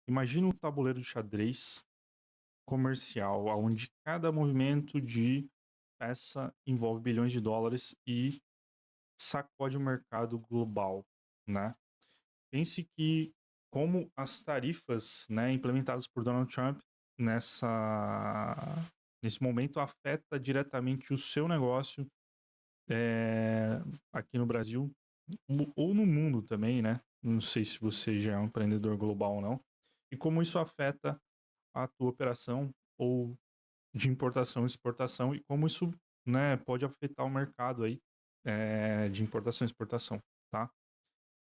Imagina um tabuleiro de xadrez comercial, onde cada movimento de peça envolve bilhões de dólares e sacode o mercado global, né? Pense que como as tarifas, né, implementadas por Donald Trump nesse momento afeta diretamente o seu negócio aqui no Brasil ou no mundo também, né? Não sei se você já é um empreendedor global ou não. E como isso afeta a tua operação ou de importação e exportação e como isso, né, pode afetar o mercado aí de importação e exportação, tá?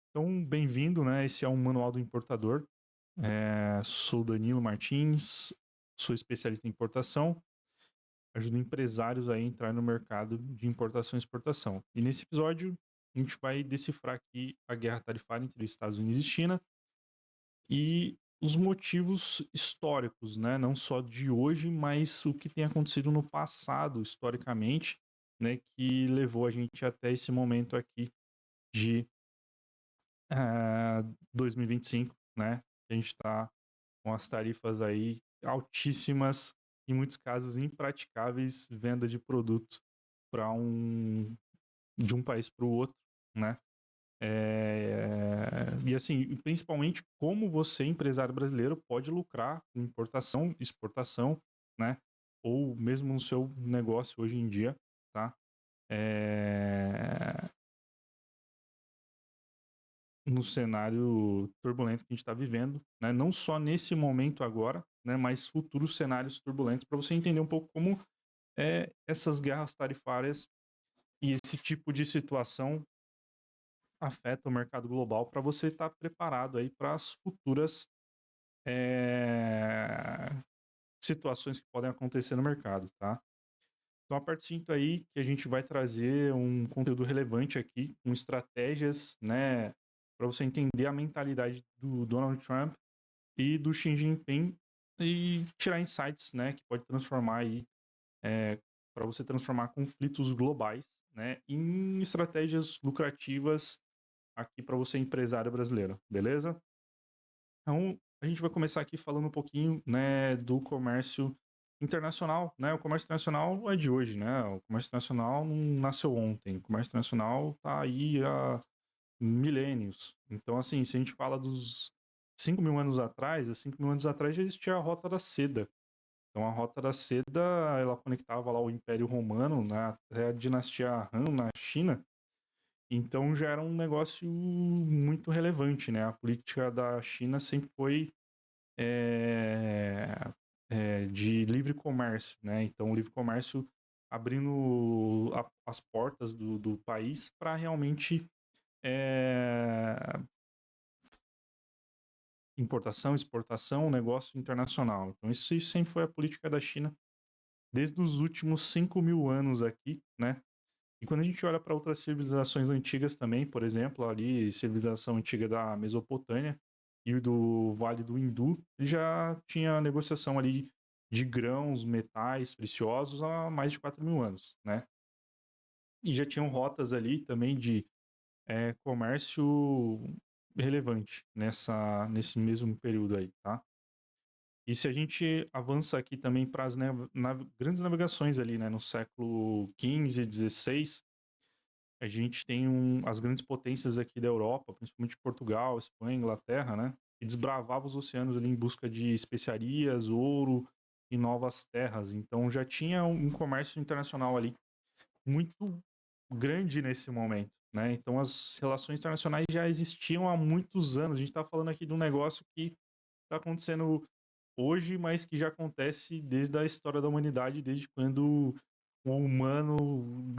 Então, bem-vindo, né? Esse é um Manual do Importador. Sou Danilo Martins, sou especialista em importação, ajudo empresários a entrar no mercado de importação e exportação. E nesse episódio, a gente vai decifrar aqui a guerra tarifária entre os Estados Unidos e China e os motivos históricos, né? Não só de hoje, mas o que tem acontecido no passado, historicamente, né? Que levou a gente até esse momento aqui de 2025, né? A gente está com as tarifas aí altíssimas, em muitos casos impraticáveis, venda de produto para de um país para o outro, né? E assim, principalmente como você, empresário brasileiro, pode lucrar com importação, exportação, né? Ou mesmo no seu negócio hoje em dia, tá? É, no cenário turbulento que a gente está vivendo, né? Não só nesse momento agora, né? Mas futuros cenários turbulentos, para você entender um pouco como essas guerras tarifárias e esse tipo de situação afeta o mercado global, para você estar preparado aí para as futuras é, situações que podem acontecer no mercado, tá? Então aperte o cinto aí que a gente vai trazer um conteúdo relevante aqui, com estratégias, né, para você entender a mentalidade do Donald Trump e do Xi Jinping e tirar insights, né, que pode transformar aí, para você transformar conflitos globais, né, em estratégias lucrativas aqui para você empresário brasileiro, beleza? Então, a gente vai começar aqui falando um pouquinho, né, do comércio internacional, né? O comércio internacional é de hoje, né? O comércio internacional não nasceu ontem. O comércio internacional tá aí há milênios. Então, assim, se a gente fala dos 5.000 anos atrás, há 5.000 anos atrás já existia a Rota da Seda. Então, a Rota da Seda, ela conectava lá o Império Romano, né, até a dinastia Han na China. Então já era um negócio muito relevante, né? A política da China sempre foi é, de livre comércio, né? Então, o livre comércio abrindo as portas do país para realmente é, importação, exportação, negócio internacional. Então, isso sempre foi a política da China desde os últimos 5.000 anos aqui, né? E quando a gente olha para outras civilizações antigas também, por exemplo, ali, civilização antiga da Mesopotâmia e do Vale do Hindu, já tinha negociação ali de grãos, metais preciosos há mais de 4.000 anos, né? E já tinham rotas ali também de comércio relevante nesse mesmo período aí, tá? E se a gente avança aqui também para as grandes navegações ali, né, no século XV e XVI, a gente tem as grandes potências aqui da Europa, principalmente Portugal, Espanha, Inglaterra, né? Que desbravavam os oceanos ali em busca de especiarias, ouro e novas terras. Então já tinha um comércio internacional ali muito grande nesse momento, né? Então as relações internacionais já existiam há muitos anos. A gente está falando aqui de um negócio que está acontecendo hoje, mas que já acontece desde a história da humanidade, desde quando um humano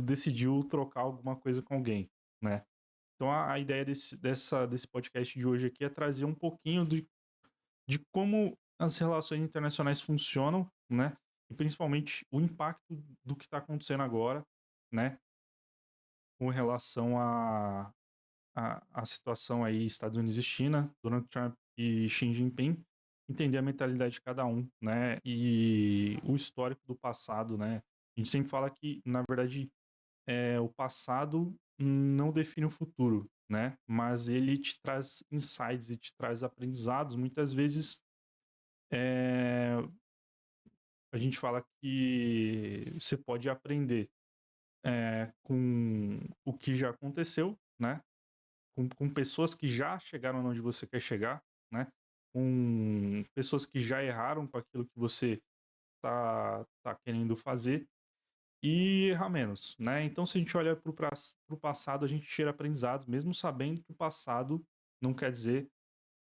decidiu trocar alguma coisa com alguém, né? Então a ideia desse podcast de hoje aqui é trazer um pouquinho de como as relações internacionais funcionam, né? E principalmente o impacto do que está acontecendo agora, né? Com relação a situação aí Estados Unidos e China, Donald Trump e Xi Jinping, entender a mentalidade de cada um, né? E o histórico do passado, né? A gente sempre fala que, na verdade, o passado não define o futuro, né? Mas ele te traz insights e te traz aprendizados. Muitas vezes a gente fala que você pode aprender com o que já aconteceu, né? Com pessoas que já chegaram onde você quer chegar, né? Com pessoas que já erraram com aquilo que você tá querendo fazer e errar menos, né? Então, se a gente olha para o passado, a gente tira aprendizados, mesmo sabendo que o passado não quer dizer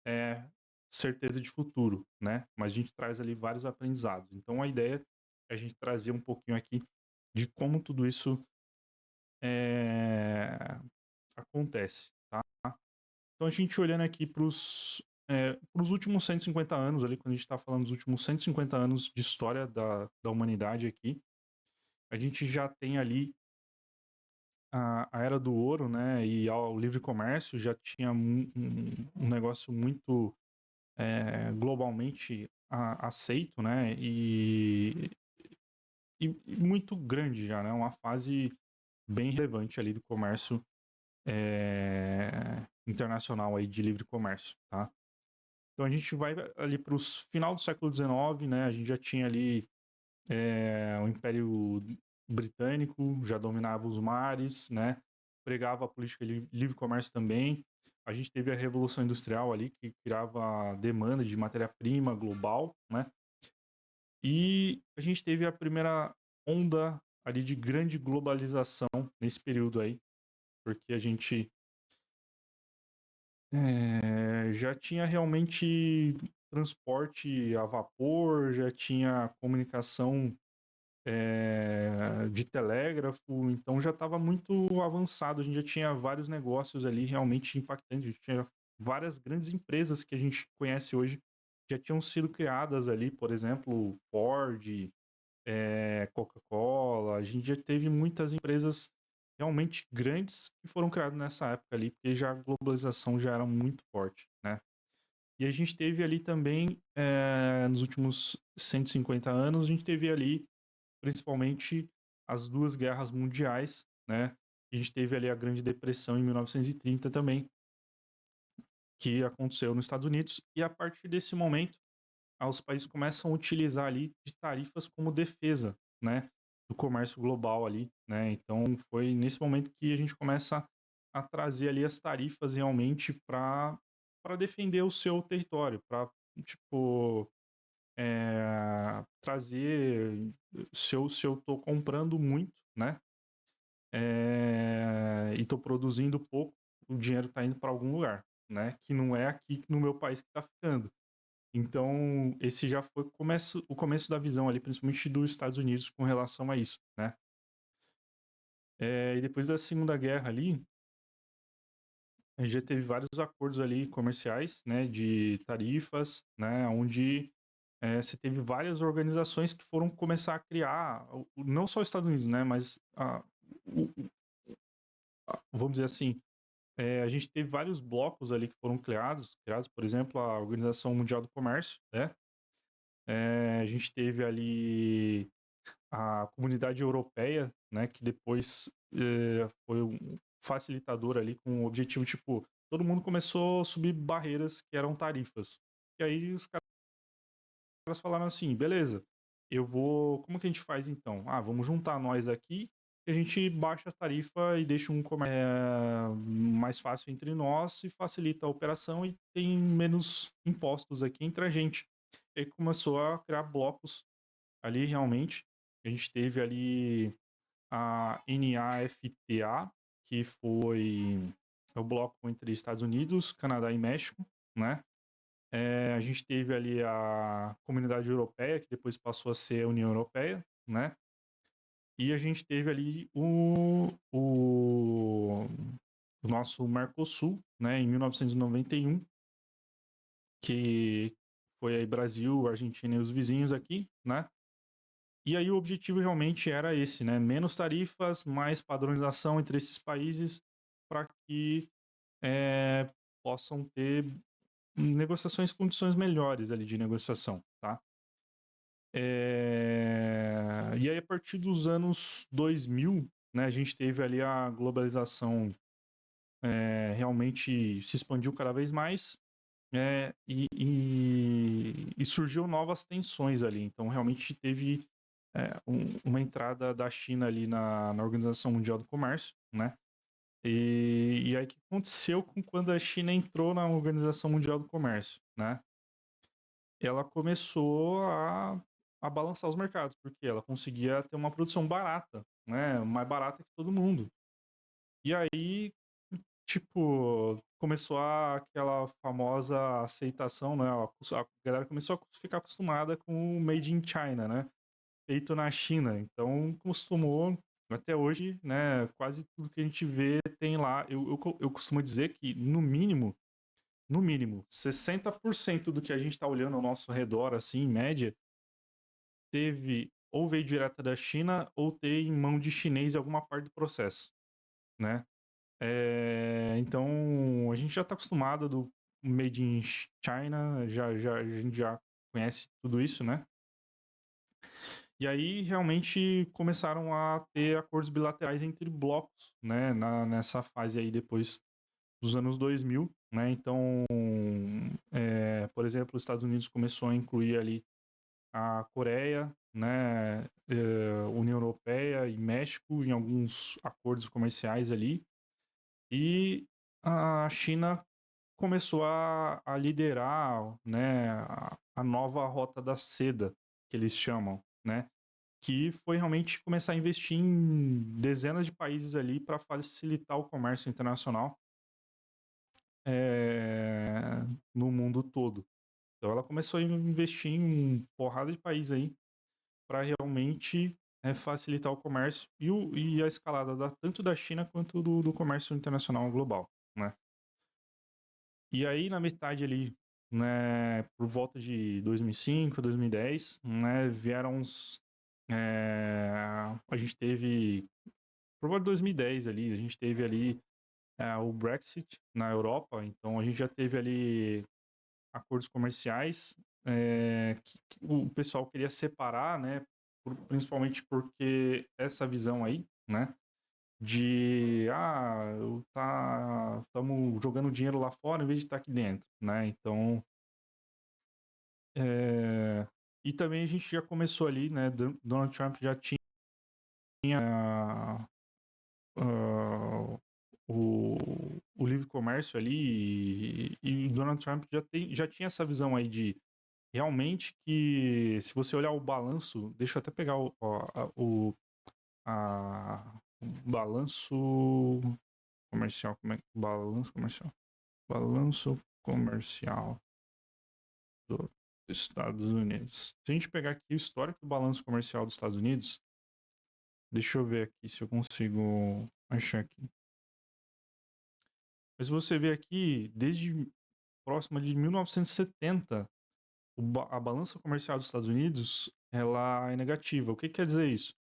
é, certeza de futuro, né? Mas a gente traz ali vários aprendizados. Então, a ideia é a gente trazer um pouquinho aqui de como tudo isso é, acontece, tá? Então, a gente olhando aqui para os últimos 150 anos, ali, quando a gente está falando dos últimos 150 anos de história da humanidade aqui, a gente já tem ali a era do ouro, né? E ao livre comércio já tinha um negócio muito globalmente aceito, né? E muito grande já, né? Uma fase bem relevante ali do comércio internacional aí de livre comércio, tá? Então a gente vai ali para o final do século XIX, né? A gente já tinha ali o Império Britânico, já dominava os mares, né? Pregava a política de livre comércio também. A gente teve a Revolução Industrial ali, que criava demanda de matéria-prima global, né? E a gente teve a primeira onda ali de grande globalização nesse período aí, porque a gente já tinha realmente transporte a vapor, já tinha comunicação de telégrafo, então já estava muito avançado, a gente já tinha vários negócios ali realmente impactantes, a gente tinha várias grandes empresas que a gente conhece hoje já tinham sido criadas ali, por exemplo, Ford, Coca-Cola, a gente já teve muitas empresas realmente grandes que foram criadas nessa época ali, porque já a globalização já era muito forte, né? E a gente teve ali também, nos últimos 150 anos, a gente teve ali principalmente as duas guerras mundiais, né? A gente teve ali a Grande Depressão em 1930 também, que aconteceu nos Estados Unidos, e a partir desse momento, os países começam a utilizar ali de tarifas como defesa, né? Do comércio global ali, né? Então foi nesse momento que a gente começa a trazer ali as tarifas realmente para defender o seu território, para tipo trazer se eu tô comprando muito, né? E tô produzindo pouco, o dinheiro tá indo para algum lugar, né? Que não é aqui no meu país que tá ficando. Então, esse já foi o começo da visão ali, principalmente dos Estados Unidos com relação a isso, né? E depois da Segunda Guerra ali, a gente já teve vários acordos ali comerciais, né, de tarifas, né, onde você teve várias organizações que foram começar a criar, não só os Estados Unidos, né, mas vamos dizer assim, a gente teve vários blocos ali que foram criados, por exemplo, a Organização Mundial do Comércio, né? A gente teve ali a Comunidade Europeia, né, que depois foi um facilitador ali com o objetivo, tipo, todo mundo começou a subir barreiras que eram tarifas. E aí os caras falaram assim, beleza, como que a gente faz então? Vamos juntar nós aqui e a gente baixa as tarifas e deixa um comércio mais fácil entre nós e facilita a operação e tem menos impostos aqui entre a gente. E aí começou a criar blocos ali realmente. A gente teve ali a NAFTA, que foi o bloco entre Estados Unidos, Canadá e México, né? A gente teve ali a Comunidade Europeia, que depois passou a ser a União Europeia, né? E a gente teve ali o nosso Mercosul, né, em 1991, que foi aí Brasil, Argentina e os vizinhos aqui, né? E aí o objetivo realmente era esse, né? Menos tarifas, mais padronização entre esses países para que possam ter negociações, condições melhores ali de negociação, tá? E aí a partir dos anos 2000, né, a gente teve ali a globalização realmente se expandiu cada vez mais, e surgiu novas tensões ali. Então, realmente teve uma entrada da China ali na Organização Mundial do Comércio, né? E aí, o que aconteceu quando a China entrou na Organização Mundial do Comércio, né? Ela começou a balançar os mercados, porque ela conseguia ter uma produção barata, né? Mais barata que todo mundo. E aí, tipo, começou aquela famosa aceitação, né? A galera começou a ficar acostumada com o Made in China, né? Feito na China. Então, costumou, até hoje, né? Quase tudo que a gente vê tem lá. Eu costumo dizer que, no mínimo, 60% do que a gente está olhando ao nosso redor, assim, em média, teve ou veio direto da China ou tem mão de chinês em alguma parte do processo, né? Então, a gente já está acostumado do Made in China, a gente já conhece tudo isso, né? E aí, realmente, começaram a ter acordos bilaterais entre blocos, né? Nessa fase aí, depois dos anos 2000, né? Então, por exemplo, os Estados Unidos começou a incluir ali a Coreia, né? União Europeia e México em alguns acordos comerciais ali. E a China começou a liderar, né, a nova rota da seda, que eles chamam, né? Que foi realmente começar a investir em dezenas de países ali para facilitar o comércio internacional no mundo todo. Então ela começou a investir em porrada de países aí para realmente facilitar o comércio e a escalada tanto da China quanto do comércio internacional global, né? E aí, na metade ali, né, por volta de 2005, 2010, né, vieram uns... a gente teve, por volta de 2010 ali, a gente teve ali o Brexit na Europa, então a gente já teve ali acordos comerciais que o pessoal queria separar, né, principalmente porque essa visão aí, né, de estamos jogando dinheiro lá fora em vez de estar aqui dentro, né? Então, e também a gente já começou ali, né? Donald Trump já tinha o livre comércio ali e Donald Trump já tinha essa visão aí de realmente que se você olhar o balanço, deixa eu até pegar o balanço comercial, balanço comercial dos Estados Unidos. Se a gente pegar aqui o histórico do balanço comercial dos Estados Unidos, deixa eu ver aqui se eu consigo achar aqui. Mas você vê aqui, desde próxima de 1970, a balança comercial dos Estados Unidos ela é negativa. O que quer dizer isso?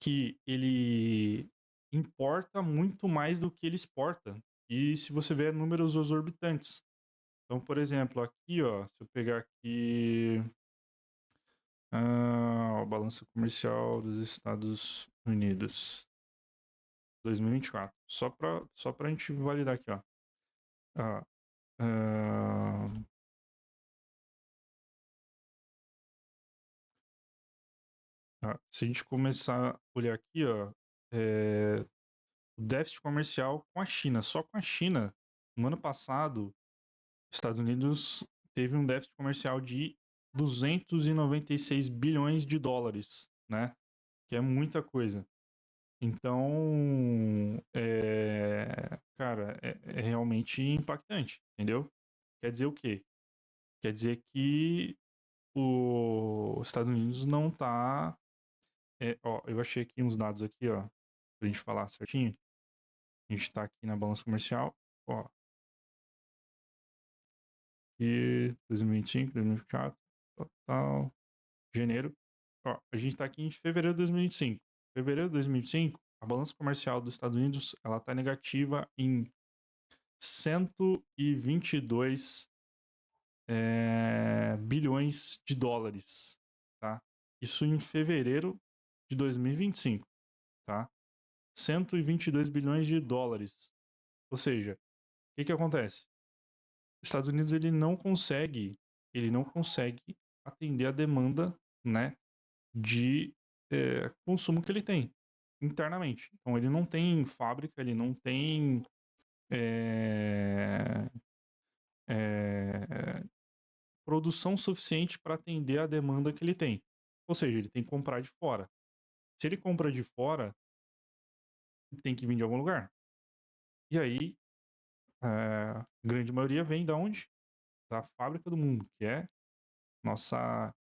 Que ele importa muito mais do que ele exporta. E se você ver números exorbitantes. Então, por exemplo, aqui, ó, se eu pegar aqui o balanço comercial dos Estados Unidos 2024. Só pra gente validar aqui, ó. Ah, ah, se a gente começar a olhar aqui, ó, o déficit comercial com a China, só com a China, no ano passado, os Estados Unidos teve um déficit comercial de 296 bilhões de dólares, né? Que é muita coisa. Então, cara, é realmente impactante, entendeu? Quer dizer o quê? Quer dizer que os Estados Unidos não tá... ó, eu achei aqui uns dados aqui, ó, pra gente falar certinho. A gente tá aqui na balança comercial, ó. E 2025, 2024, total, janeiro. Ó, a gente tá aqui em fevereiro de 2025. Fevereiro de 2025, a balança comercial dos Estados Unidos, ela tá negativa em 122 bilhões de dólares, tá? Isso em fevereiro de 2025, tá? 122 bilhões de dólares. Ou seja, o que acontece? Os Estados Unidos ele não consegue atender a demanda, né, de consumo que ele tem internamente. Então ele não tem fábrica, ele não tem é, é, produção suficiente para atender a demanda que ele tem. Ou seja, ele tem que comprar de fora. Se ele compra de fora, tem que vir de algum lugar. E aí, a grande maioria vem da onde? Da fábrica do mundo, que é nossa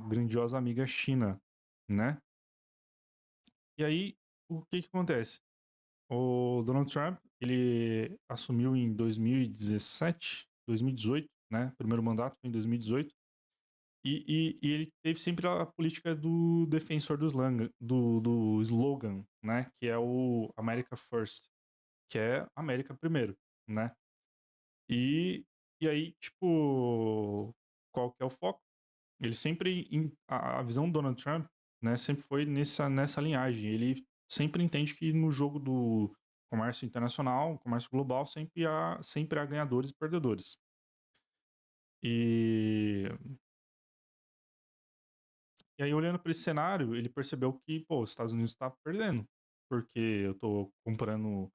grandiosa amiga China, né? E aí, o que acontece? O Donald Trump, ele assumiu em 2017, 2018, né? Primeiro mandato foi em 2018. E ele teve sempre a política do defensor do slogan, né? Que é o America First, que é América primeiro, né? E, e aí, tipo, qual que é o foco? Ele sempre, a visão do Donald Trump, né, sempre foi nessa linhagem. Ele sempre entende que no jogo do comércio internacional, comércio global, sempre há ganhadores e perdedores. E E aí, olhando para esse cenário, ele percebeu que, pô, os Estados Unidos está perdendo, porque eu tô comprando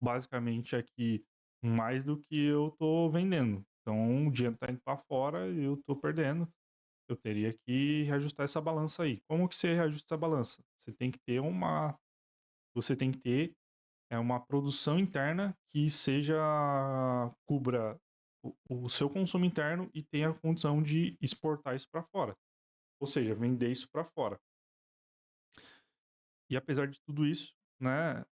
basicamente aqui mais do que eu tô vendendo. Então, o dinheiro tá indo para fora e eu tô perdendo. Eu teria que reajustar essa balança aí. Como que você reajusta essa balança? Você tem que ter uma produção interna que cubra o seu consumo interno e tenha a condição de exportar isso para fora. Ou seja, vender isso para fora. E apesar de tudo isso, né,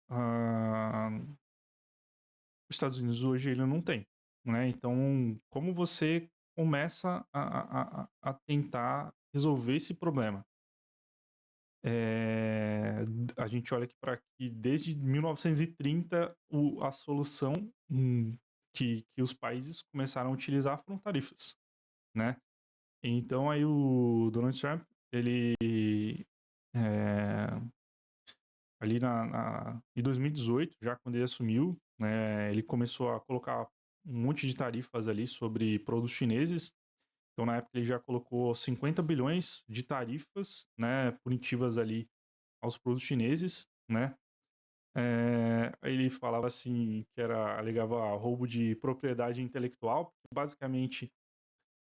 os Estados Unidos hoje ele não tem, né? Então, como você começa a tentar resolver esse problema? A gente olha aqui para que desde 1930 a solução que os países começaram a utilizar foram tarifas, né? Então aí o Donald Trump ele é, ali em 2018, já quando ele assumiu, né, ele começou a colocar um monte de tarifas ali sobre produtos chineses. Então, na época, ele já colocou 50 bilhões de tarifas, né, punitivas ali aos produtos chineses, né? Ele falava assim que alegava roubo de propriedade intelectual, porque basicamente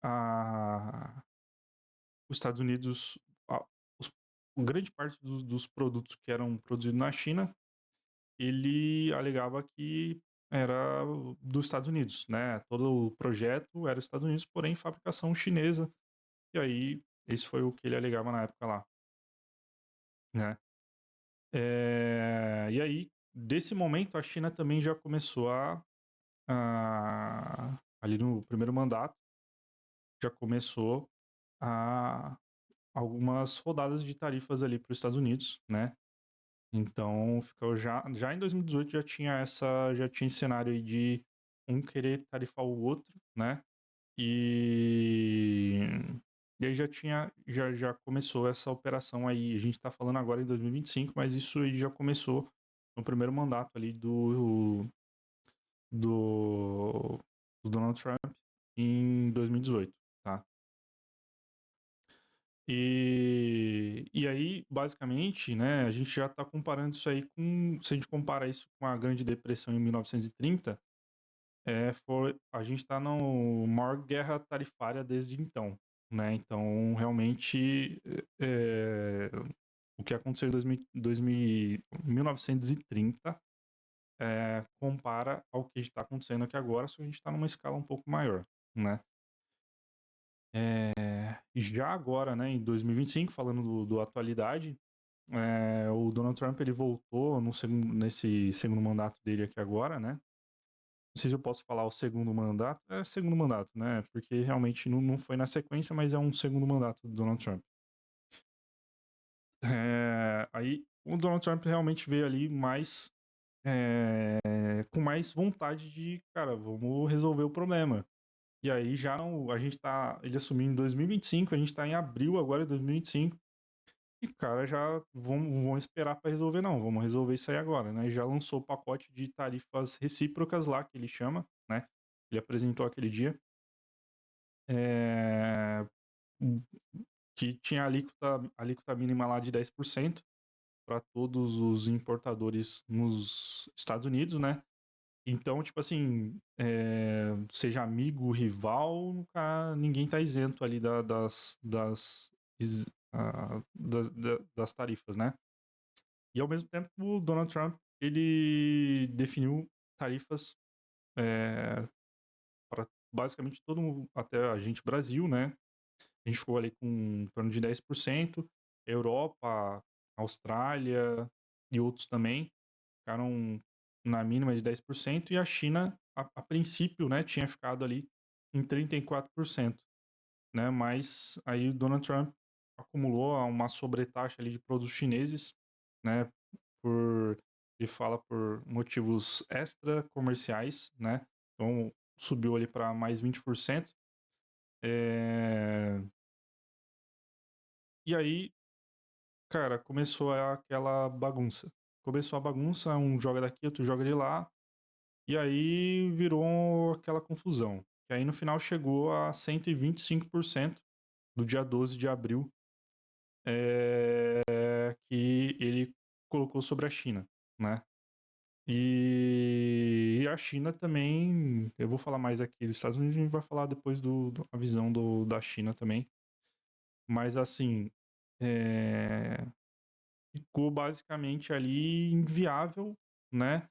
a, os Estados Unidos, a, os, grande parte dos produtos que eram produzidos na China ele alegava que era dos Estados Unidos, né? Todo o projeto era dos Estados Unidos, porém fabricação chinesa. E aí, esse foi o que ele alegava na época lá, né? E aí, desse momento, a China também já começou ali no primeiro mandato, já começou a algumas rodadas de tarifas ali para os Estados Unidos, né? Então, ficou já em 2018 já tinha esse cenário aí de um querer tarifar o outro, né? E, e aí já começou essa operação aí. A gente tá falando agora em 2025, mas isso aí já começou no primeiro mandato ali do, do Donald Trump em 2018, tá? E aí, basicamente, né, a gente já está comparando isso aí se a gente compara isso com a Grande Depressão em 1930, a gente está na maior guerra tarifária desde então, né? Então, realmente, o que aconteceu em 1930 compara ao que está acontecendo aqui agora, só que a gente está numa escala um pouco maior, né? Já agora, né, em 2025, falando do atualidade, o Donald Trump ele voltou nesse segundo mandato dele aqui agora, né? Não sei se eu posso falar o segundo mandato. É segundo mandato, né? Porque realmente não foi na sequência, mas é um segundo mandato do Donald Trump. Aí o Donald Trump realmente veio ali com mais vontade de, cara, vamos resolver o problema. E aí já não, ele assumiu em 2025, a gente tá em abril agora de 2025, E, cara, já vão esperar para resolver, não. Vamos resolver isso aí agora, né? Já lançou o pacote de tarifas recíprocas lá, que ele chama, né? Ele apresentou aquele dia. É, que tinha alíquota mínima lá de 10% para todos os importadores nos Estados Unidos, né? Então, tipo assim, seja amigo, rival, cara, ninguém tá isento ali das tarifas, né? E ao mesmo tempo, o Donald Trump, ele definiu tarifas para basicamente todo mundo, até a gente Brasil, né? A gente ficou ali com em torno de 10%, Europa, Austrália e outros também ficaram na mínima de 10%, e a China, a princípio, né, tinha ficado ali em 34%, né? Mas aí o Donald Trump acumulou uma sobretaxa ali de produtos chineses, né? Por ele fala por motivos extra comerciais, né? Então subiu ali para mais 20%. E aí, cara, começou aquela bagunça. Começou a bagunça, um joga daqui, outro joga de lá, e aí virou aquela confusão. E aí no final chegou a 125% do dia 12 de abril, que ele colocou sobre a China, né? E a China também, eu vou falar mais aqui dos Estados Unidos, a gente vai falar depois da visão da China também. Mas assim, ficou basicamente ali inviável, né?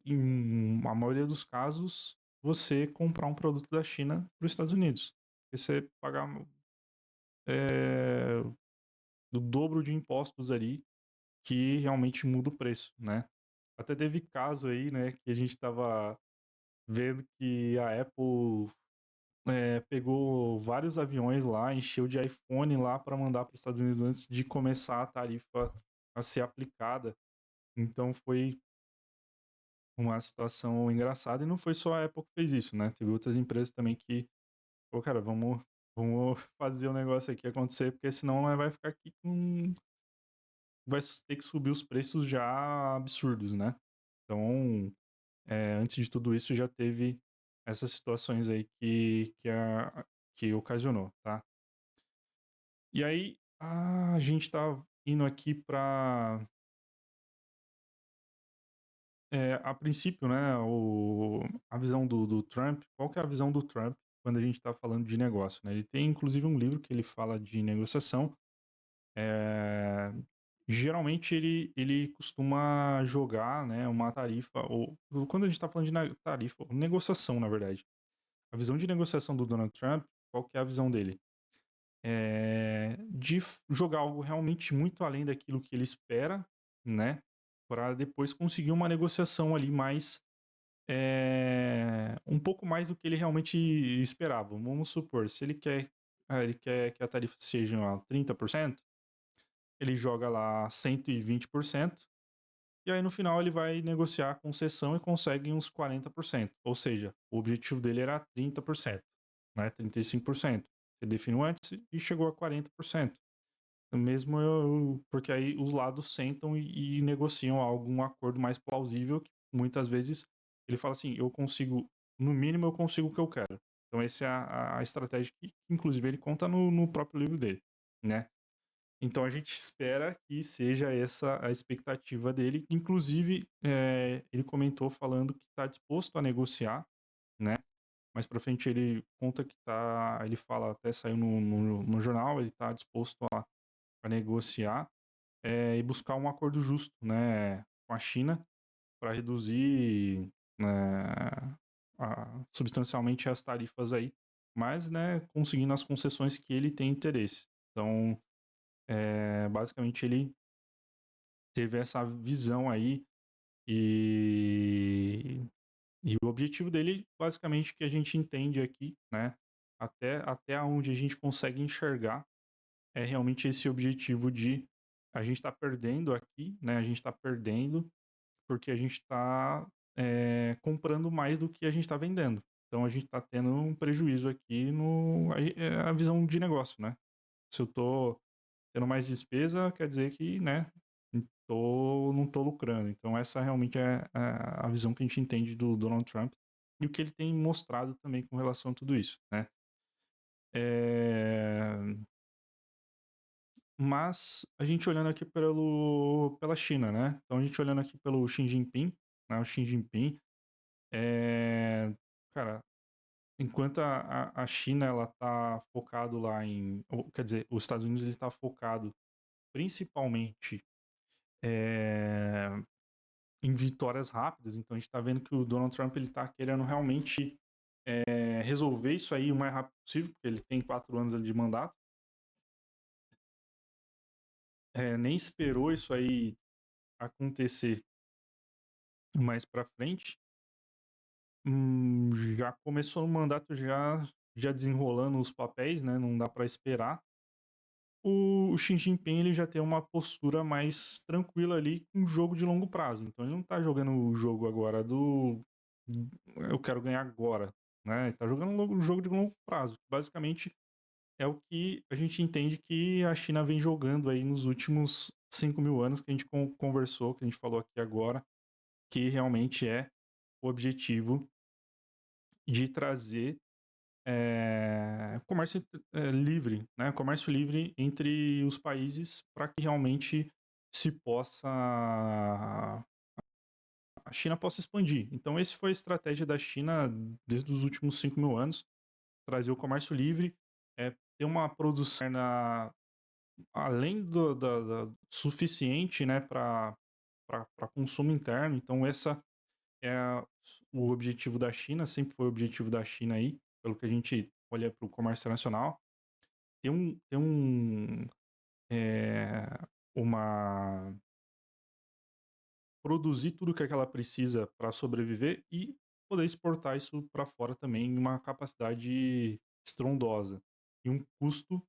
Em a maioria dos casos, você comprar um produto da China para os Estados Unidos. Porque você pagar o dobro de impostos ali, que realmente muda o preço, né? Até teve caso aí, né, que a gente estava vendo que a Apple pegou vários aviões lá, encheu de iPhone lá para mandar para os Estados Unidos antes de começar a tarifa a ser aplicada. Então foi uma situação engraçada, e não foi só a Apple que fez isso, né? Teve outras empresas também que, pô, cara, vamos fazer o negócio aqui acontecer, porque senão nós vai ficar aqui com. Vai ter que subir os preços já absurdos, né? Então, antes de tudo isso, já teve essas situações aí que ocasionou, tá? E aí, a gente tá indo aqui para a princípio, né, a visão do Trump, qual que é a visão do Trump quando a gente está falando de negócio, né? Ele tem inclusive um livro que ele fala de negociação. É, geralmente ele costuma jogar, né, uma tarifa, ou quando a gente está falando de tarifa, negociação, na verdade. A visão de negociação do Donald Trump, qual que é a visão dele? De jogar algo realmente muito além daquilo que ele espera, né? Para depois conseguir uma negociação ali mais um pouco mais do que ele realmente esperava. Vamos supor, se ele quer que a tarifa seja 30%, ele joga lá 120%, e aí no final ele vai negociar a concessão e consegue uns 40%. Ou seja, o objetivo dele era 30%, né? 35%. Ele definiu antes e chegou a 40%. Porque aí os lados sentam e negociam algum acordo mais plausível, que muitas vezes ele fala assim, eu consigo, no mínimo eu consigo o que eu quero. Então essa é a estratégia que inclusive ele conta no próprio livro dele, né? Então a gente espera que seja essa a expectativa dele. Inclusive, ele comentou falando que está disposto a negociar, né? Mais pra frente ele conta que tá. Ele fala, até saiu no jornal, ele está disposto a negociar e buscar um acordo justo, né, com a China para reduzir, né, substancialmente as tarifas aí, mas, né, conseguindo as concessões que ele tem interesse. Então, basicamente ele teve essa visão aí e, e o objetivo dele, basicamente, que a gente entende aqui, né, até onde a gente consegue enxergar, é realmente esse objetivo de a gente está perdendo aqui, né? A gente está perdendo porque a gente está comprando mais do que a gente está vendendo. Então a gente está tendo um prejuízo aqui no a visão de negócio, né? Se eu tô tendo mais despesa, quer dizer que, né, não tô lucrando. Então essa realmente é a visão que a gente entende do Donald Trump e o que ele tem mostrado também com relação a tudo isso, né? É, mas a gente olhando aqui pela China, né? Então a gente olhando aqui pelo Xi Jinping, né? O Xi Jinping, cara, enquanto a China ela tá focado lá quer dizer, os Estados Unidos ele tá focado principalmente é, em vitórias rápidas. Então a gente está vendo que o Donald Trump ele está querendo realmente resolver isso aí o mais rápido possível, porque ele tem 4 anos ali de mandato. Nem esperou isso aí acontecer mais para frente. Já começou o mandato já desenrolando os papéis, né? Não dá para esperar. O Xi Jinping ele já tem uma postura mais tranquila ali com um jogo de longo prazo. Então ele não tá jogando o jogo agora do eu quero ganhar agora, né? Ele tá jogando um jogo de longo prazo. Basicamente é o que a gente entende que a China vem jogando aí nos últimos 5.000 anos que a gente conversou, que a gente falou aqui agora, que realmente é o objetivo de trazer comércio livre, né? Comércio livre entre os países para que realmente se possa a China possa expandir. Então, esse foi a estratégia da China desde os últimos 5.000 anos, trazer o comércio livre, ter uma produção além suficiente, né, para consumo interno. Então, essa é o objetivo da China, sempre foi o objetivo da China aí, pelo que a gente olha para o comércio internacional. Tem é, uma produzir tudo que ela precisa para sobreviver e poder exportar isso para fora também em uma capacidade estrondosa e um custo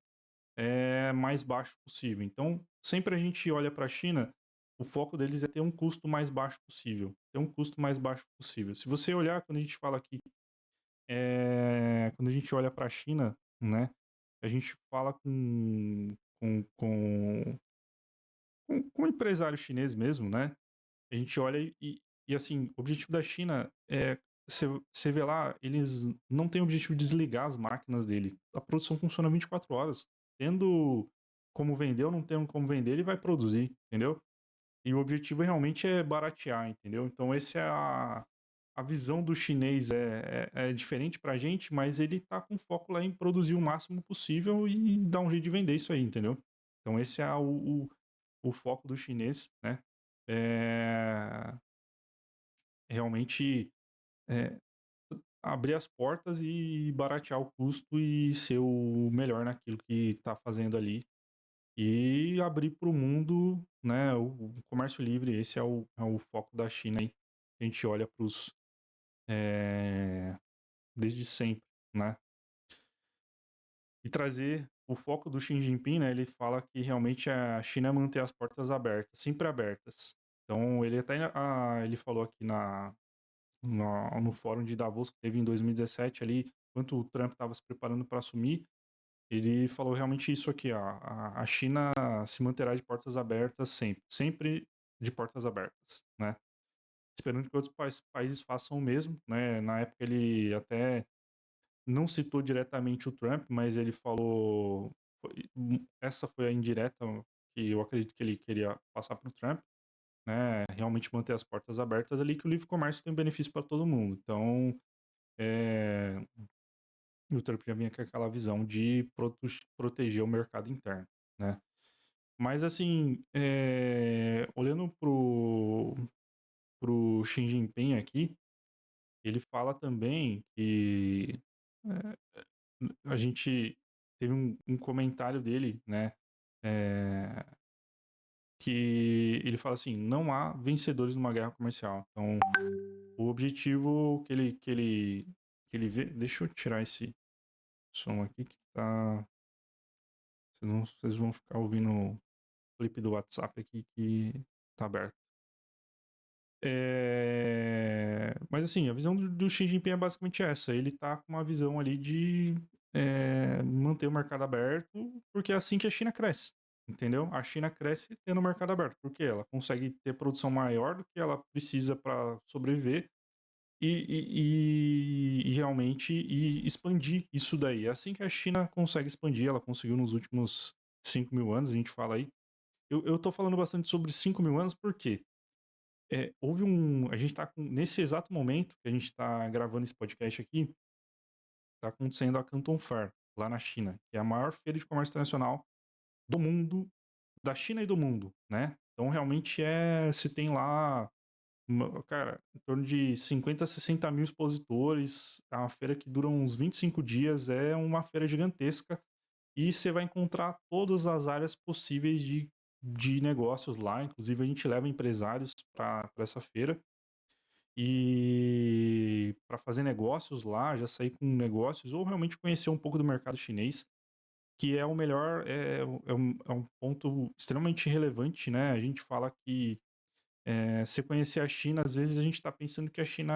mais baixo possível. Então, sempre a gente olha para a China, o foco deles é ter um custo mais baixo possível, ter um custo mais baixo possível. Se você olhar, quando a gente fala aqui, quando a gente olha para a China, né, a gente fala com, com, com um empresário chinês mesmo, né? A gente olha e assim, o objetivo da China é. Você vê lá, eles não têm o objetivo de desligar as máquinas dele. A produção funciona 24 horas. Tendo como vender ou não tendo como vender, ele vai produzir, entendeu? E o objetivo realmente é baratear, entendeu? Então, essa é a visão do chinês é diferente pra gente, mas ele tá com foco lá em produzir o máximo possível e dar um jeito de vender isso aí, entendeu? Então, esse é o foco do chinês, né? É, realmente é, abrir as portas e baratear o custo e ser o melhor naquilo que está fazendo ali e abrir para o mundo, né, o comércio livre. Esse é o foco da China aí. A gente olha para os desde sempre, né? E trazer o foco do Xi Jinping, né? Ele fala que realmente a China é manter as portas abertas, sempre abertas. Então ele até ele falou aqui no fórum de Davos que teve em 2017 ali, enquanto o Trump estava se preparando para assumir, ele falou realmente isso aqui, ó, a China se manterá de portas abertas sempre, sempre de portas abertas, né? Esperando que outros países façam o mesmo, né? Na época ele até não citou diretamente o Trump, mas ele falou, essa foi a indireta que eu acredito que ele queria passar para o Trump, né? Realmente manter as portas abertas ali, que o livre comércio tem um benefício para todo mundo. Então, é, o Trump já vinha com aquela visão de proteger o mercado interno, né? Mas assim, olhando pro Xi Jinping aqui, ele fala também que a gente teve um comentário dele, né? é, que ele fala assim, não há vencedores numa guerra comercial. Então, o objetivo que ele vê, deixa eu tirar esse som aqui que tá. Senão vocês vão ficar ouvindo o clipe do WhatsApp aqui que tá aberto. Mas assim, a visão do Xi Jinping é basicamente essa. Ele tá com uma visão ali de manter o mercado aberto, porque é assim que a China cresce. entendeu? A China cresce tendo o mercado aberto, porque ela consegue ter produção maior do que ela precisa para sobreviver e realmente expandir isso daí. É assim que a China consegue expandir, ela conseguiu nos últimos 5.000 anos, a gente fala aí. Eu tô falando bastante sobre 5.000 anos porque houve a gente tá nesse exato momento que a gente tá gravando esse podcast aqui, tá acontecendo a Canton Fair, lá na China, que é a maior feira de comércio internacional do mundo, da China e do mundo, né? Então realmente se tem lá, cara, em torno de 50 a 60 mil expositores, é uma feira que dura uns 25 dias, é uma feira gigantesca e você vai encontrar todas as áreas possíveis de negócios lá, inclusive a gente leva empresários para essa feira e para fazer negócios lá, já sair com negócios ou realmente conhecer um pouco do mercado chinês, que é o melhor, é um ponto extremamente relevante, né? A gente fala que você conhecer a China, às vezes a gente está pensando que a China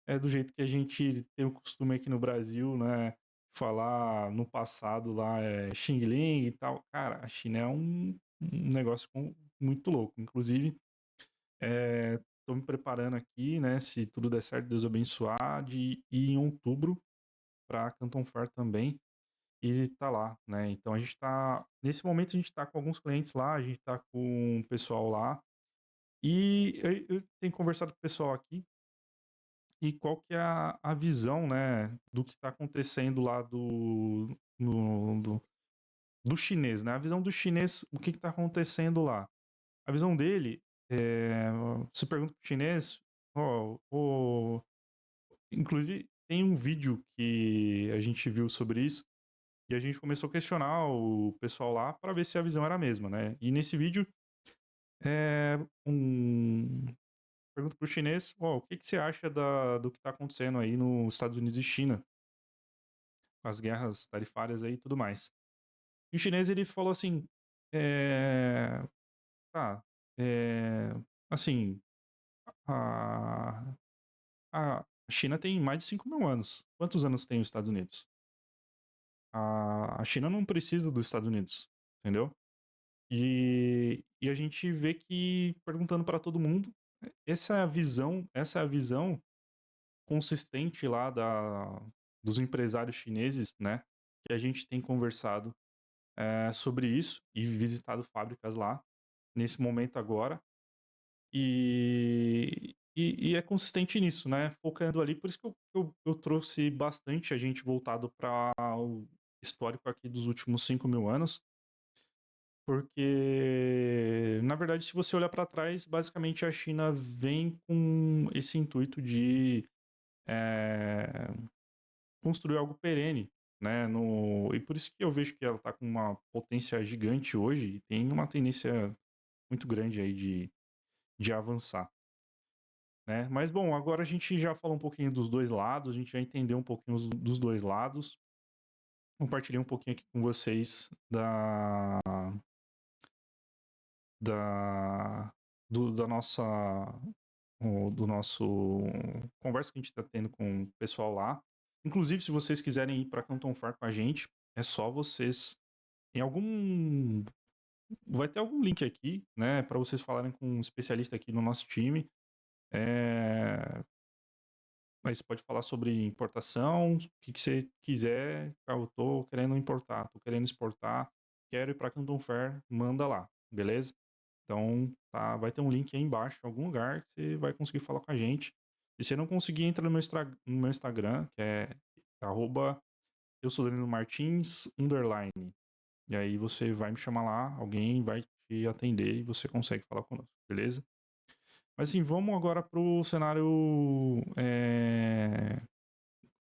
é do jeito que a gente tem o costume aqui no Brasil, né? Falar no passado lá Xing Ling e tal. Cara, a China é um negócio muito louco. Inclusive, estou me preparando aqui, né? Se tudo der certo, Deus abençoar, de ir em outubro para Canton Fair também e tá lá, né? Então a gente tá. Nesse momento a gente tá com alguns clientes lá, a gente tá com o pessoal lá. E eu tenho conversado com o pessoal aqui e qual que é a visão, né, do que está acontecendo lá do chinês, né? A visão do chinês, o que está acontecendo lá? A visão dele, você pergunta pro chinês, inclusive tem um vídeo que a gente viu sobre isso e a gente começou a questionar o pessoal lá para ver se a visão era a mesma, né? E nesse vídeo, é, um, pergunta pro chinês, o que que você acha do que está acontecendo aí nos Estados Unidos e China, as guerras tarifárias aí e tudo mais. E o chinês, ele falou assim, é, tá, é, assim, a, a China tem mais de 5.000 anos. Quantos anos tem os Estados Unidos? A China não precisa dos Estados Unidos, entendeu? E a gente vê que, perguntando para todo mundo, essa é a visão consistente lá dos empresários chineses, né? Que a gente tem conversado sobre isso e visitado fábricas lá nesse momento agora. E é consistente nisso, né? Focando ali, por isso que eu trouxe bastante a gente voltado para o histórico aqui dos últimos 5.000 anos, porque, na verdade, se você olhar para trás, basicamente a China vem com esse intuito de é, construir algo perene, né? E por isso que eu vejo que ela está com uma potência gigante hoje e tem uma tendência muito grande aí de avançar, né? Mas bom, agora a gente já falou um pouquinho dos dois lados, a gente já entendeu um pouquinho dos dois lados. Compartilhei um pouquinho aqui com vocês da, da nossa do nosso conversa que a gente está tendo com o pessoal lá. Inclusive, se vocês quiserem ir para Canton Fair com a gente, é só vocês em algum vai ter algum link aqui, né, para vocês falarem com um especialista aqui no nosso time. Mas pode falar sobre importação, o que você quiser. Eu tô querendo importar, tô querendo exportar, quero ir para Canton Fair, manda lá, beleza? Então, tá, vai ter um link aí embaixo, em algum lugar, que você vai conseguir falar com a gente. E se você não conseguir, entra no meu Instagram, que é arroba eu sou Danilo Martins, _. E aí você vai me chamar lá, alguém vai te atender e você consegue falar conosco, beleza? Mas assim, vamos agora pro cenário.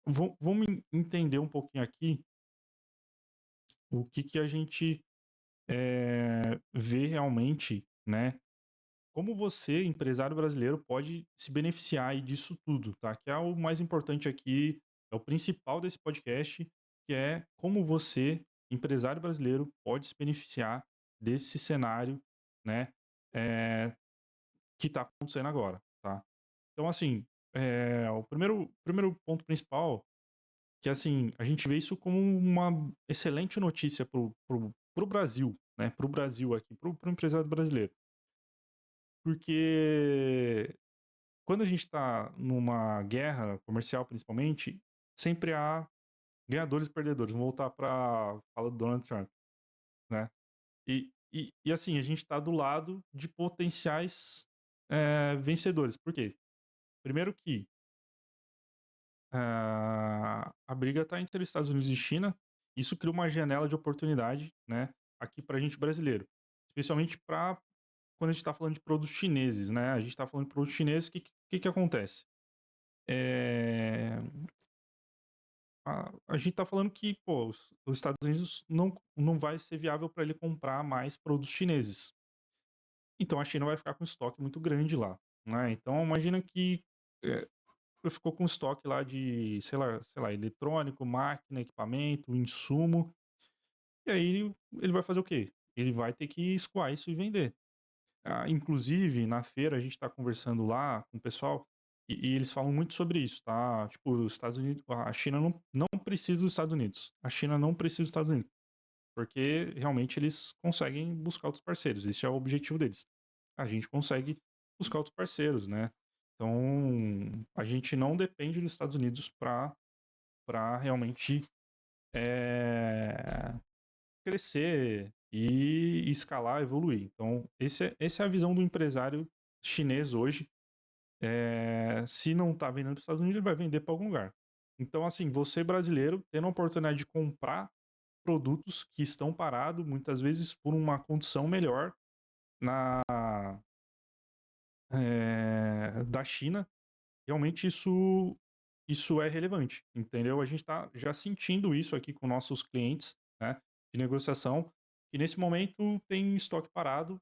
Vamos entender um pouquinho aqui o que a gente vê realmente, né? Como você, empresário brasileiro, pode se beneficiar aí disso tudo, tá? Que é o mais importante aqui, é o principal desse podcast, que é como você, empresário brasileiro, pode se beneficiar desse cenário, né? Que está acontecendo agora, tá? Então, assim, o primeiro ponto principal, que assim, a gente vê isso como uma excelente notícia pro Brasil, né, para o Brasil aqui, para o empresário brasileiro. Porque quando a gente está numa guerra comercial, principalmente, sempre há ganhadores e perdedores. Vamos voltar para a fala do Donald Trump, né? E assim, a gente está do lado de potenciais vencedores. Por quê? Primeiro que a briga está entre Estados Unidos e China. Isso cria uma janela de oportunidade, né, aqui para a gente brasileiro. Especialmente para quando a gente está falando de produtos chineses, né? A gente está falando de produtos chineses, o que acontece? É, a gente está falando que, pô, os Estados Unidos não vai ser viável para ele comprar mais produtos chineses. Então a China vai ficar com estoque muito grande lá, né? Então imagina que é, ficou com estoque lá de, sei lá, eletrônico, máquina, equipamento, insumo, e aí ele vai fazer o quê? Ele vai ter que escoar isso e vender. Inclusive, na feira, a gente está conversando lá com o pessoal e eles falam muito sobre isso, tá? Tipo, os Estados Unidos, a China não precisa dos Estados Unidos. A China não precisa dos Estados Unidos, porque realmente eles conseguem buscar outros parceiros. Esse é o objetivo deles. A gente consegue buscar outros parceiros, né? Então, a gente não depende dos Estados Unidos para realmente é, crescer e escalar, evoluir. Então, essa é a visão do empresário chinês hoje. Se não está vendendo para os Estados Unidos, ele vai vender para algum lugar. Então, assim, você brasileiro tendo a oportunidade de comprar produtos que estão parados, muitas vezes por uma condição melhor na da China, realmente isso é relevante, entendeu? A gente está já sentindo isso aqui com nossos clientes, né, de negociação, que nesse momento tem estoque parado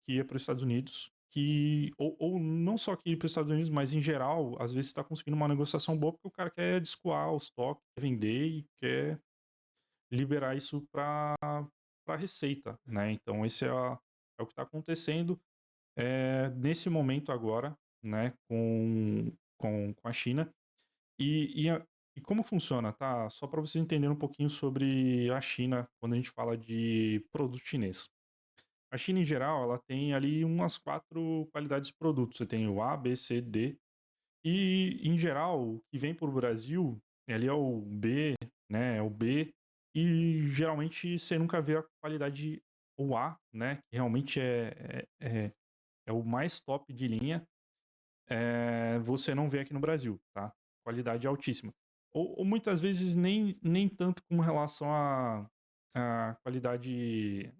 que ia para os Estados Unidos, que ou não só que ir para os Estados Unidos, mas em geral, às vezes está conseguindo uma negociação boa porque o cara quer escoar o estoque, quer vender e quer liberar isso para receita, né? Então esse é o que está acontecendo nesse momento agora, né, com a China. E como funciona, tá? Só para vocês entenderem um pouquinho sobre a China quando a gente fala de produto chinês. A China, em geral, ela tem ali umas 4 qualidades de produto. Você tem o A, B, C, D. E, em geral, o que vem para o Brasil, ali é o B, né? É o B. E, geralmente, você nunca vê a qualidade, o A, né? Que realmente é o mais top de linha. Você não vê aqui no Brasil, tá? Qualidade altíssima. Ou muitas vezes nem tanto com relação à qualidade,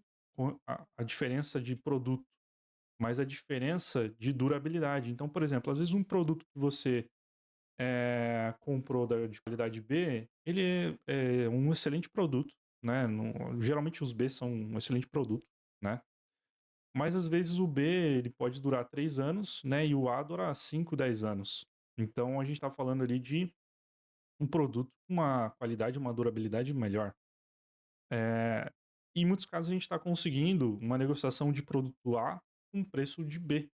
a diferença de produto, mas a diferença de durabilidade. Então, por exemplo, às vezes um produto que você comprou de qualidade B, ele é um excelente produto, né? Geralmente os B são um excelente produto, né? Mas às vezes o B ele pode durar 3 anos, né? E o A dura 5, 10 anos. Então a gente está falando ali de um produto com uma qualidade, uma durabilidade melhor. É, em muitos casos a gente está conseguindo uma negociação de produto A com preço de B.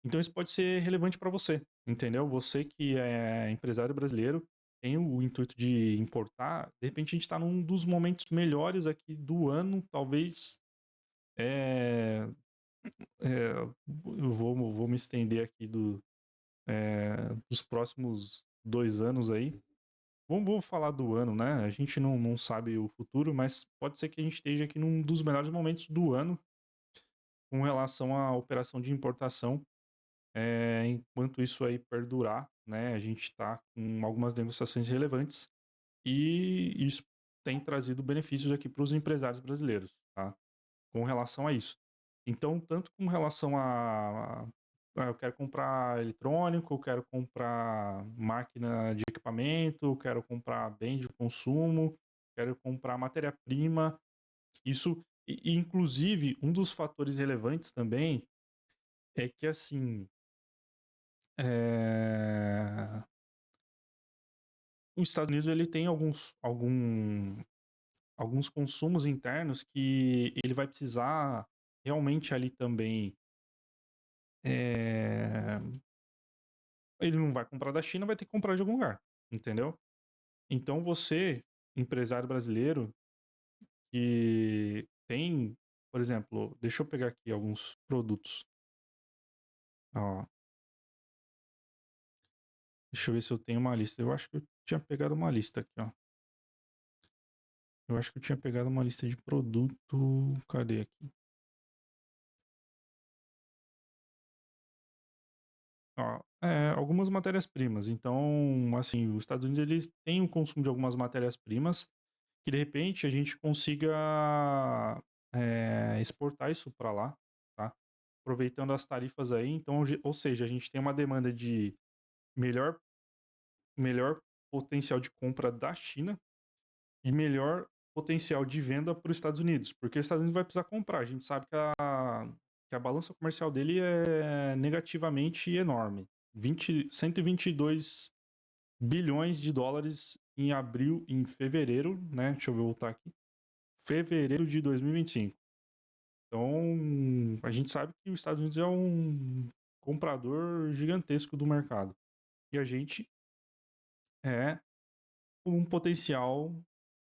Então isso pode ser relevante para você, entendeu? Você que é empresário brasileiro, tem o intuito de importar, de repente a gente está num dos momentos melhores aqui do ano, talvez é, eu vou me estender aqui dos próximos 2 anos aí. Vamos falar do ano, né? A gente não sabe o futuro, mas pode ser que a gente esteja aqui num dos melhores momentos do ano com relação à operação de importação. Enquanto isso aí perdurar, né? A gente está com algumas negociações relevantes e isso tem trazido benefícios aqui para os empresários brasileiros, tá? Com relação a isso. Então, tanto com relação eu quero comprar eletrônico, eu quero comprar máquina de equipamento, eu quero comprar bem de consumo, quero comprar matéria-prima. Isso, e inclusive, um dos fatores relevantes também é que, assim, é, os Estados Unidos ele tem alguns consumos internos que ele vai precisar realmente ali também. é, Ele não vai comprar da China, vai ter que comprar de algum lugar, entendeu? Então você, empresário brasileiro, que tem por exemplo, deixa eu pegar aqui alguns produtos. Ó, deixa eu ver se eu tenho uma lista. Eu acho que eu tinha pegado uma lista aqui, ó. Eu acho que eu tinha pegado uma lista de produto. Cadê aqui? Ó, algumas matérias-primas. Então, assim, os Estados Unidos eles têm o consumo de algumas matérias-primas que de repente a gente consiga exportar isso para lá, tá? Aproveitando as tarifas aí. Então, ou seja, a gente tem uma demanda de melhor, melhor potencial de compra da China e melhor potencial de venda para os Estados Unidos, porque os Estados Unidos vai precisar comprar. A gente sabe que a balança comercial dele é negativamente enorme. 122 bilhões de dólares em abril, em fevereiro, né? Deixa eu voltar aqui. Fevereiro de 2025. Então, a gente sabe que os Estados Unidos é um comprador gigantesco do mercado. E a gente é um potencial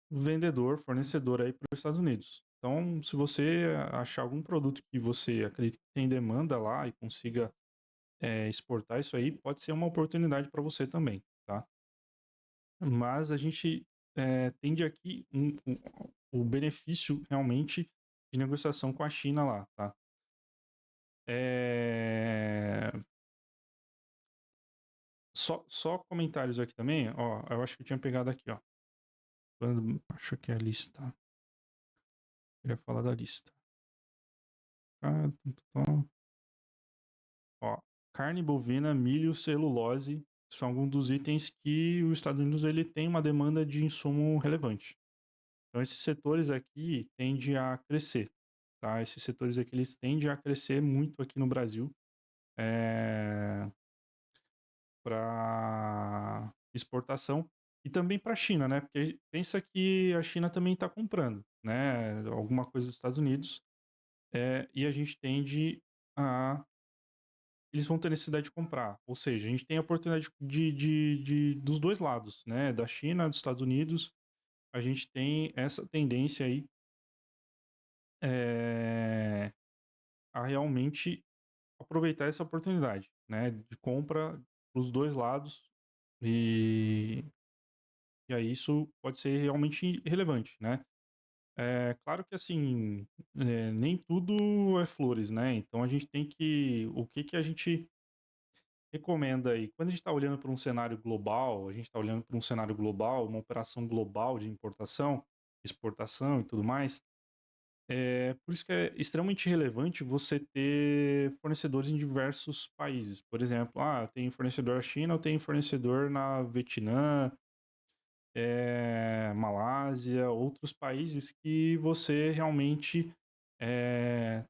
vendedor, fornecedor aí para os Estados Unidos. Então, se você achar algum produto que você acredita que tem demanda lá e consiga exportar isso aí, pode ser uma oportunidade para você também, tá? Mas a gente tende aqui o benefício realmente de negociação com a China lá, tá? Só comentários aqui também, ó, eu acho que eu tinha pegado aqui, ó. Acho que é a lista. Eu queria falar da lista. Ó, carne bovina, milho, celulose são alguns dos itens que os Estados Unidos ele tem uma demanda de insumo relevante. Então esses setores aqui tendem a crescer, tá? Esses setores aqui eles tendem a crescer muito aqui no Brasil para exportação e também para a China, né? Porque pensa que a China também está comprando, né? Alguma coisa dos Estados Unidos e a gente tende a eles vão ter necessidade de comprar. Ou seja, a gente tem a oportunidade dos dois lados, né? Da China, dos Estados Unidos, a gente tem essa tendência aí a realmente aproveitar essa oportunidade, né? De compra dos dois lados e, e aí isso pode ser realmente relevante, né? É claro que assim, nem tudo é flores, né? Então a gente tem que. O que que a gente recomenda aí? Quando a gente está olhando para um cenário global, a gente está olhando para um cenário global, uma operação global de importação, exportação e tudo mais, por isso que é extremamente relevante você ter fornecedores em diversos países. Por exemplo, eu tenho fornecedor na China, eu tenho fornecedor na Vietnã, Malásia, outros países que você realmente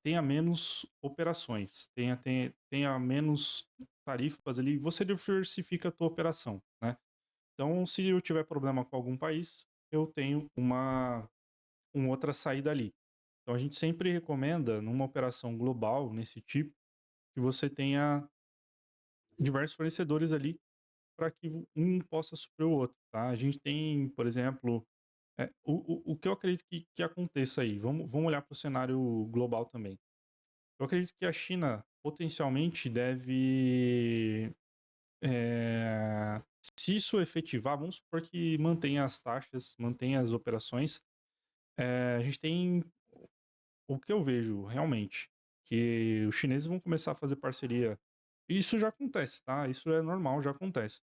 tenha menos operações, tenha menos tarifas ali, você diversifica a tua operação, né? Então, se eu tiver problema com algum país, eu tenho uma outra saída ali. Então, a gente sempre recomenda, numa operação global, nesse tipo, que você tenha diversos fornecedores ali para que um possa suprir o outro, tá? A gente tem, por exemplo, o que eu acredito que aconteça aí, vamos olhar para o cenário global também. Eu acredito que a China potencialmente deve, se isso efetivar, vamos supor que mantenha as taxas, mantenha as operações, a gente tem o que eu vejo realmente, que os chineses vão começar a fazer parceria. Isso já acontece, tá? Isso é normal, já acontece.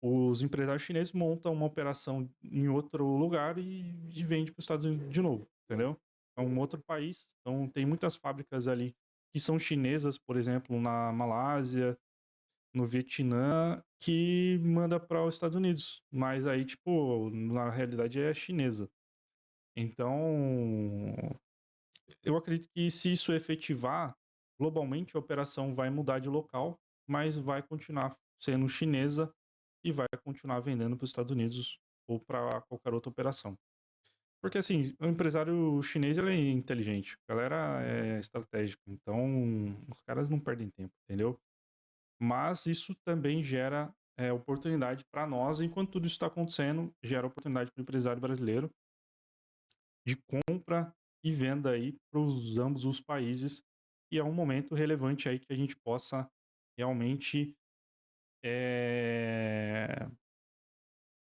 Os empresários chineses montam uma operação em outro lugar e vende para os Estados Unidos de novo, entendeu? É um outro país. Então, tem muitas fábricas ali que são chinesas, por exemplo, na Malásia, no Vietnã, que manda para os Estados Unidos. Mas aí, tipo, na realidade é chinesa. Então, eu acredito que se isso efetivar, globalmente a operação vai mudar de local, mas vai continuar sendo chinesa e vai continuar vendendo para os Estados Unidos ou para qualquer outra operação. Porque assim, o empresário chinês ele é inteligente, a galera é estratégica, então os caras não perdem tempo, entendeu? Mas isso também gera oportunidade para nós, enquanto tudo isso está acontecendo, gera oportunidade para o empresário brasileiro de compra e venda aí para os ambos os países, e é um momento relevante aí que a gente possa realmente eh,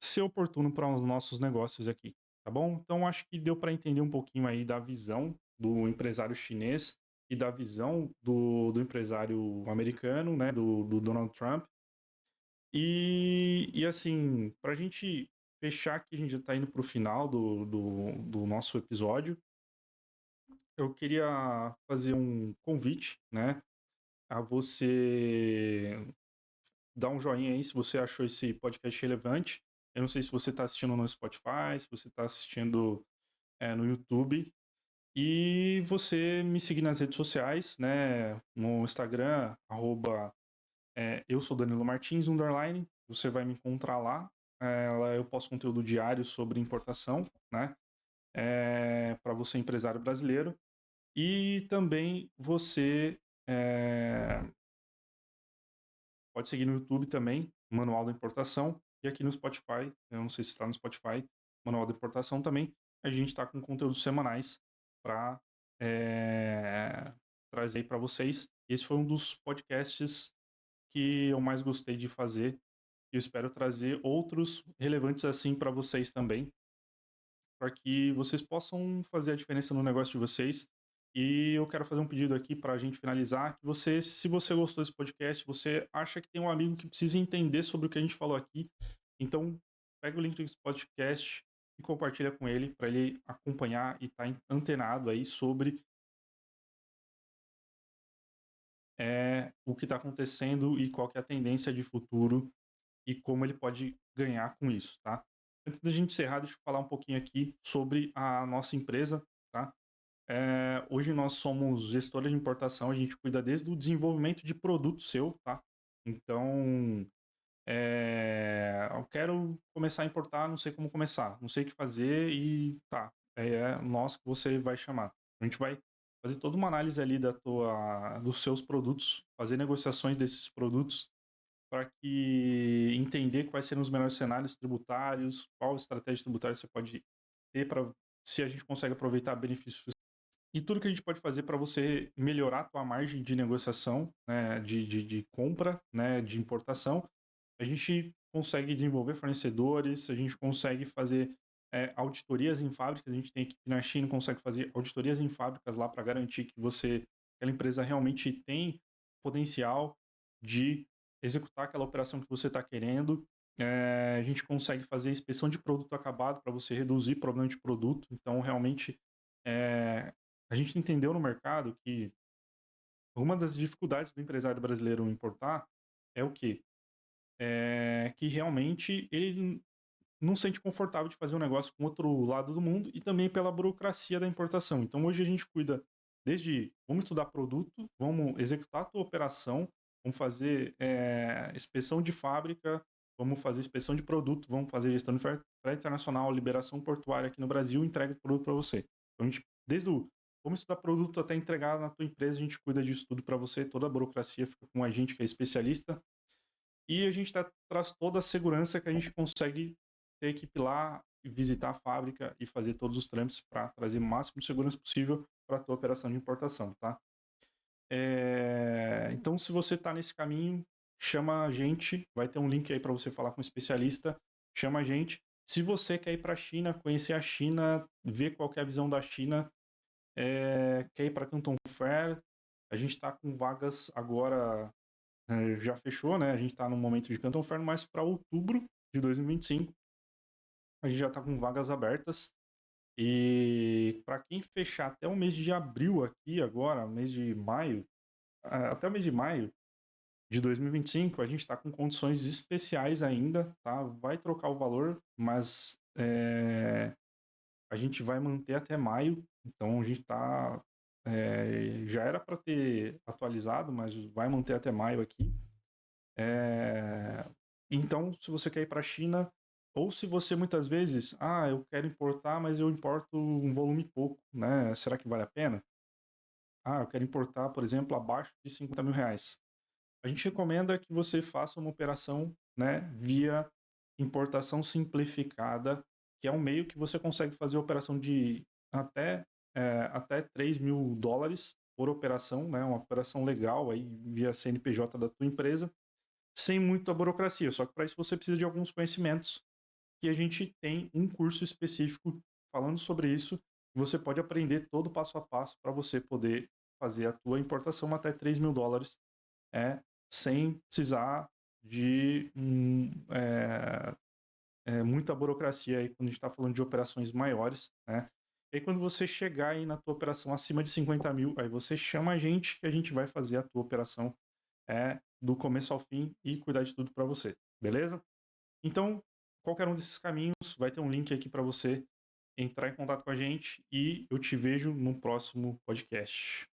ser oportuno para os nossos negócios aqui, tá bom? Então acho que deu para entender um pouquinho aí da visão do empresário chinês e da visão do empresário americano, né, do Donald Trump. E assim, para a gente fechar aqui, a gente já está indo para o final do nosso episódio, eu queria fazer um convite, né, a você dar um joinha aí se você achou esse podcast relevante. Eu não sei se você está assistindo no Spotify, se você está assistindo no YouTube. E você me seguir nas redes sociais, né? No Instagram, eu sou Danilo Martins, underline. Você vai me encontrar lá. Lá eu posto conteúdo diário sobre importação, né? Para você, empresário brasileiro. E também você pode seguir no YouTube também, Manual da Importação, e aqui no Spotify, eu não sei se está no Spotify, Manual da Importação também, a gente está com conteúdos semanais para trazer para vocês. Esse foi um dos podcasts que eu mais gostei de fazer, e eu espero trazer outros relevantes assim para vocês também, para que vocês possam fazer a diferença no negócio de vocês. E eu quero fazer um pedido aqui para a gente finalizar, que você, se você gostou desse podcast, você acha que tem um amigo que precisa entender sobre o que a gente falou aqui, então pega o link desse podcast e compartilha com ele, para ele acompanhar e estar antenado aí sobre o que está acontecendo e qual que é a tendência de futuro e como ele pode ganhar com isso, tá? Antes da gente encerrar, deixa eu falar um pouquinho aqui sobre a nossa empresa, tá? Hoje nós somos gestora de importação, a gente cuida desde o desenvolvimento de produto seu, tá? Então, eu quero começar a importar, não sei como começar, não sei o que fazer e tá, é nós que você vai chamar. A gente vai fazer toda uma análise ali dos seus produtos, fazer negociações desses produtos para que entender quais serão os melhores cenários tributários, qual estratégia tributária você pode ter para se a gente consegue aproveitar benefícios e tudo que a gente pode fazer para você melhorar a tua margem de negociação, né, de compra, né, de importação. A gente consegue desenvolver fornecedores, a gente consegue fazer auditorias em fábricas, a gente tem equipe na China, consegue fazer auditorias em fábricas lá para garantir que aquela empresa realmente tem potencial de executar aquela operação que você está querendo. A gente consegue fazer inspeção de produto acabado para você reduzir problema de produto. Então, realmente, é, a gente entendeu no mercado que uma das dificuldades do empresário brasileiro importar é o quê? Que realmente ele não se sente confortável de fazer um negócio com outro lado do mundo e também pela burocracia da importação. Então hoje a gente cuida desde vamos estudar produto, vamos executar a tua operação, vamos fazer inspeção de fábrica, vamos fazer inspeção de produto, vamos fazer gestão de frete internacional, liberação portuária aqui no Brasil e entrega de produto para você. Então a gente, desde o vamos estudar produto até entregar na tua empresa, a gente cuida disso tudo para você, toda a burocracia fica com a gente que é especialista e a gente traz toda a segurança que a gente consegue ter equipe lá, visitar a fábrica e fazer todos os trâmites para trazer o máximo de segurança possível para a tua operação de importação, tá? Então, se você está nesse caminho, chama a gente, vai ter um link aí para você falar com um especialista, chama a gente. Se você quer ir para a China, conhecer a China, ver qual que é a visão da China, quer ir para Canton Fair, a gente está com vagas agora já fechou, né? A gente está no momento de Canton Fair, mas para outubro de 2025 a gente já está com vagas abertas. E para quem fechar até o mês de abril aqui agora, mês de maio, até o mês de maio de 2025, a gente está com condições especiais ainda, tá? Vai trocar o valor, mas a gente vai manter até maio. Então a gente está já era para ter atualizado, mas vai manter até maio aqui. Então, se você quer ir para a China, ou se você muitas vezes, eu quero importar, mas eu importo um volume pouco, né? Será que vale a pena? Eu quero importar, por exemplo, abaixo de R$ 50.000. A gente recomenda que você faça uma operação, né, via importação simplificada, que é um meio que você consegue fazer a operação de até até $3.000 por operação, né? Uma operação legal aí via CNPJ da tua empresa, sem muita burocracia. Só que para isso você precisa de alguns conhecimentos que a gente tem um curso específico falando sobre isso. Você pode aprender todo o passo a passo para você poder fazer a tua importação até $3.000 sem precisar de muita burocracia aí quando a gente está falando de operações maiores, né? E aí, quando você chegar aí na tua operação acima de 50 mil, aí você chama a gente que a gente vai fazer a tua operação do começo ao fim e cuidar de tudo para você, beleza? Então, qualquer um desses caminhos vai ter um link aqui para você entrar em contato com a gente e eu te vejo no próximo podcast.